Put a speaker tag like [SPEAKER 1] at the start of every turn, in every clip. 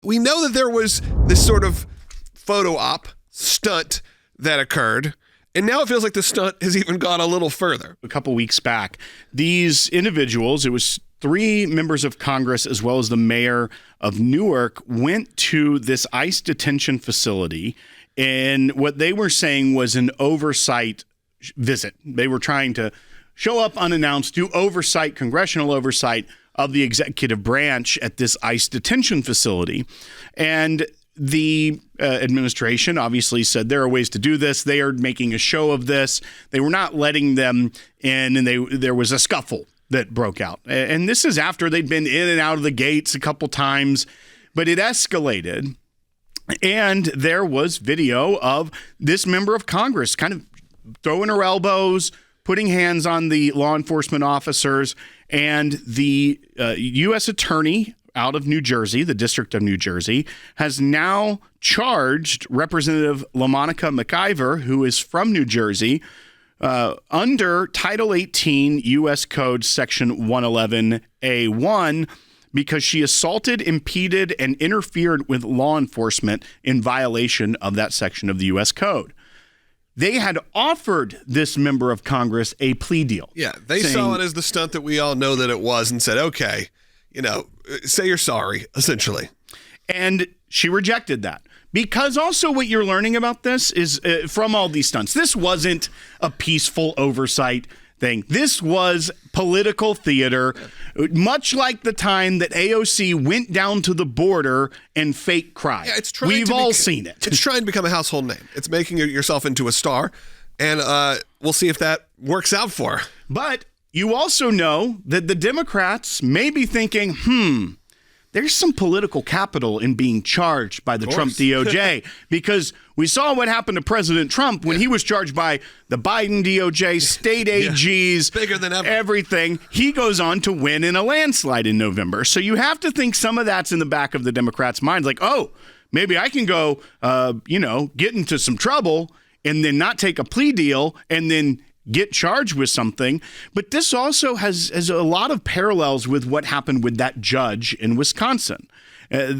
[SPEAKER 1] We know that there was this sort of photo op stunt that occurred, and now it feels like the stunt has even gone a little further.
[SPEAKER 2] A couple weeks back, these individuals, it was 3 members of Congress as well as the mayor of Newark, went to this ICE detention facility, and what they were saying was an oversight visit. They were trying to show up unannounced, do oversight, congressional oversight of the executive branch at this ICE detention facility. And the administration obviously said there are ways to do this. They are making a show of this. They were not letting them in, and there was a scuffle that broke out. And this is after they'd been in and out of the gates a couple times, but it escalated. And there was video of this member of Congress kind of throwing her elbows, putting hands on the law enforcement officers, and the U.S. attorney out of New Jersey, the District of New Jersey, has now charged Representative LaMonica McIver, who is from New Jersey, under Title 18 U.S. Code Section 111A1 because she assaulted, impeded, and interfered with law enforcement in violation of that section of the U.S. Code. They had offered this member of Congress a plea deal.
[SPEAKER 1] Yeah, they saw it as the stunt that we all know that it was and said, okay, say you're sorry, essentially.
[SPEAKER 2] And she rejected that. Because also what you're learning about this is from all these stunts, this wasn't a peaceful oversight thing. This was political theater, much like the time that AOC went down to the border and fake cried. Yeah, we've all seen it.
[SPEAKER 1] It's trying to become a household name. It's making yourself into a star, and we'll see if that works out for her.
[SPEAKER 2] But you also know that the Democrats may be thinking, there's some political capital in being charged by the Trump DOJ, because we saw what happened to President Trump when he was charged by the Biden DOJ, state AGs,
[SPEAKER 1] bigger than ever.
[SPEAKER 2] Everything. He goes on to win in a landslide in November. So you have to think some of that's in the back of the Democrats' minds, like, oh, maybe I can go, get into some trouble and then not take a plea deal and then get charged with something. But this also has a lot of parallels with what happened with that judge in Wisconsin,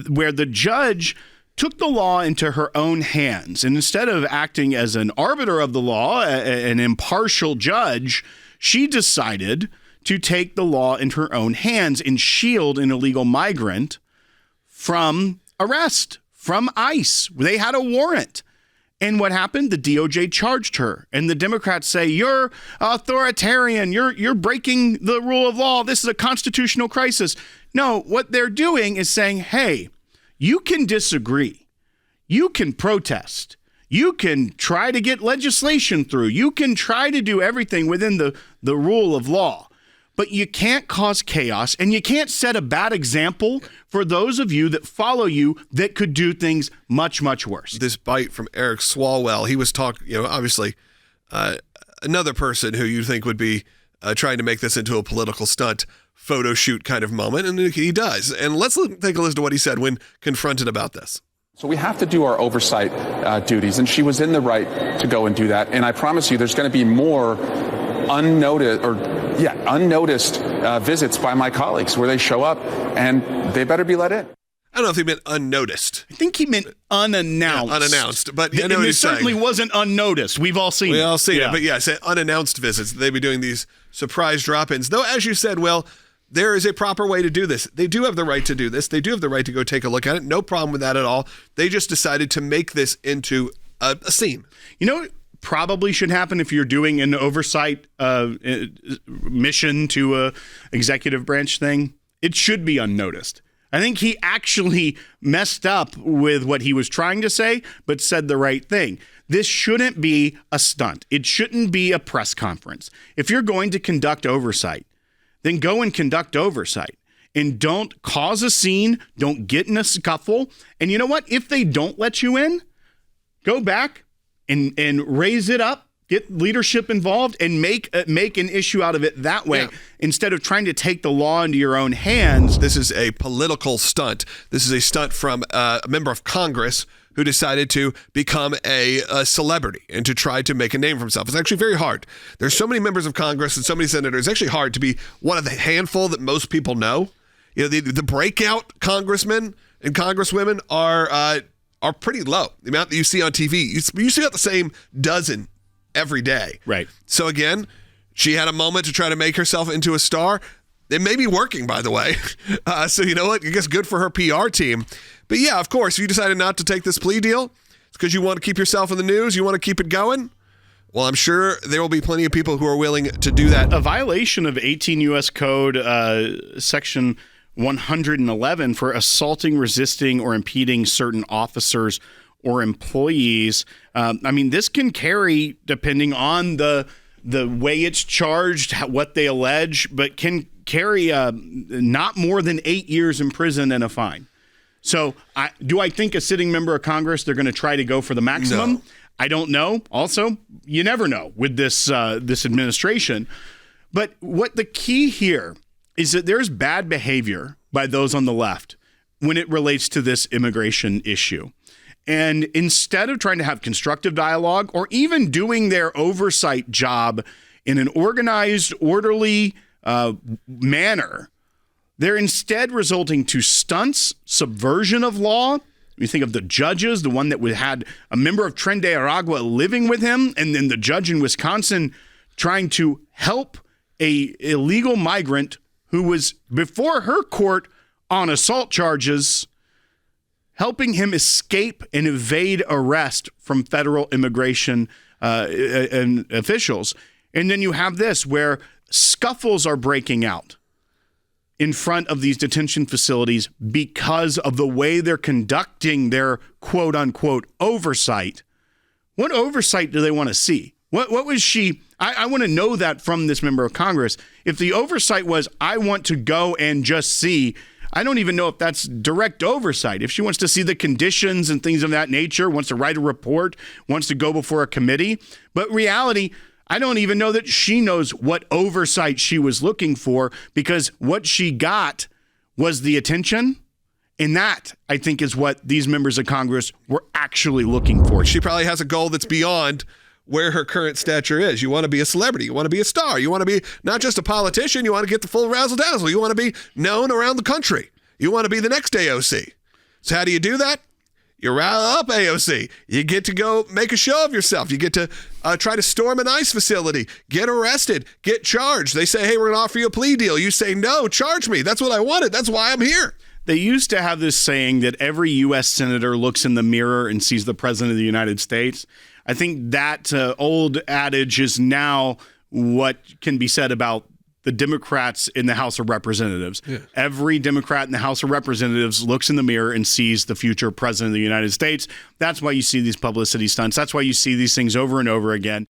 [SPEAKER 2] where the judge took the law into her own hands. And instead of acting as an arbiter of the law, an impartial judge, she decided to take the law into her own hands and shield an illegal migrant from arrest, from ICE. They had a warrant. And what happened? The DOJ charged her. And the Democrats say, you're authoritarian. You're breaking the rule of law. This is a constitutional crisis. No, what they're doing is saying, hey, you can disagree. You can protest. You can try to get legislation through. You can try to do everything within the rule of law. But you can't cause chaos, and you can't set a bad example for those of you that follow you that could do things much, much worse.
[SPEAKER 1] This bite from Eric Swalwell, he was talking, obviously another person who you think would be trying to make this into a political stunt photo shoot kind of moment, and he does. And let's take a listen to what he said when confronted about this.
[SPEAKER 3] So we have to do our oversight duties, and she was in the right to go and do that. And I promise you there's going to be more unnoticed visits by my colleagues where they show up and they better be let in.
[SPEAKER 1] I don't know if he meant unnoticed.
[SPEAKER 2] I think he meant unannounced.
[SPEAKER 1] Yeah, unannounced, but I know what
[SPEAKER 2] it
[SPEAKER 1] he's
[SPEAKER 2] certainly
[SPEAKER 1] saying.
[SPEAKER 2] Wasn't unnoticed. We've all seen it.
[SPEAKER 1] We all seen it, but yeah, unannounced visits. They'd be doing these surprise drop-ins. Though, as you said, Will, there is a proper way to do this. They do have the right to do this. They do have the right to go take a look at it. No problem with that at all. They just decided to make this into a scene.
[SPEAKER 2] Probably should happen if you're doing an oversight mission to a executive branch thing. It should be unnoticed. I think he actually messed up with what he was trying to say, but said the right thing. This shouldn't be a stunt. It shouldn't be a press conference. If you're going to conduct oversight, then go and conduct oversight. And don't cause a scene. Don't get in a scuffle. And you know what? If they don't let you in, go back and raise it up, get leadership involved, and make an issue out of it that way, instead of trying to take the law into your own hands.
[SPEAKER 1] This is a political stunt. This is a stunt from a member of Congress who decided to become a celebrity and to try to make a name for himself. It's actually very hard. There's so many members of Congress and so many senators. It's actually hard to be one of the handful that most people know. The breakout congressman and congresswomen are pretty low. The amount that you see on TV, you see about the same dozen every day.
[SPEAKER 2] Right.
[SPEAKER 1] So again, she had a moment to try to make herself into a star. It may be working, by the way. So you know what? I guess good for her PR team. But yeah, of course, if you decided not to take this plea deal, it's because you want to keep yourself in the news, you want to keep it going. Well, I'm sure there will be plenty of people who are willing to do that.
[SPEAKER 2] A violation of 18 U.S. Code Section 111 for assaulting, resisting, or impeding certain officers or employees. This can carry, depending on the way it's charged, what they allege, but can carry not more than 8 years in prison and a fine. So do I think a sitting member of Congress, they're going to try to go for the maximum?
[SPEAKER 1] No.
[SPEAKER 2] I don't know. Also, you never know with this administration. But what the key here is that there's bad behavior by those on the left when it relates to this immigration issue. And instead of trying to have constructive dialogue or even doing their oversight job in an organized, orderly manner, they're instead resulting to stunts, subversion of law. You think of the judges, the one that had a member of Tren de Aragua living with him, and then the judge in Wisconsin trying to help a illegal migrant who was before her court on assault charges, helping him escape and evade arrest from federal immigration and officials. And then you have this where scuffles are breaking out in front of these detention facilities because of the way they're conducting their quote unquote oversight. What oversight do they want to see? What was she? I want to know that from this member of Congress. If the oversight was, I want to go and just see, I don't even know if that's direct oversight. If she wants to see the conditions and things of that nature, wants to write a report, wants to go before a committee. But reality, I don't even know that she knows what oversight she was looking for, because what she got was the attention. And that, I think, is what these members of Congress were actually looking for.
[SPEAKER 1] She probably has a goal that's beyond where her current stature is. You want to be a celebrity. You want to be a star. You want to be not just a politician. You want to get the full razzle-dazzle. You want to be known around the country. You want to be the next AOC. So how do you do that? You rile up AOC. You get to go make a show of yourself. You get to try to storm an ICE facility, get arrested, get charged. They say, hey, we're going to offer you a plea deal. You say, no, charge me. That's what I wanted. That's why I'm here.
[SPEAKER 2] They used to have this saying that every U.S. senator looks in the mirror and sees the president of the United States. I think that old adage is now what can be said about the Democrats in the House of Representatives. Yeah. Every Democrat in the House of Representatives looks in the mirror and sees the future president of the United States. That's why you see these publicity stunts. That's why you see these things over and over again.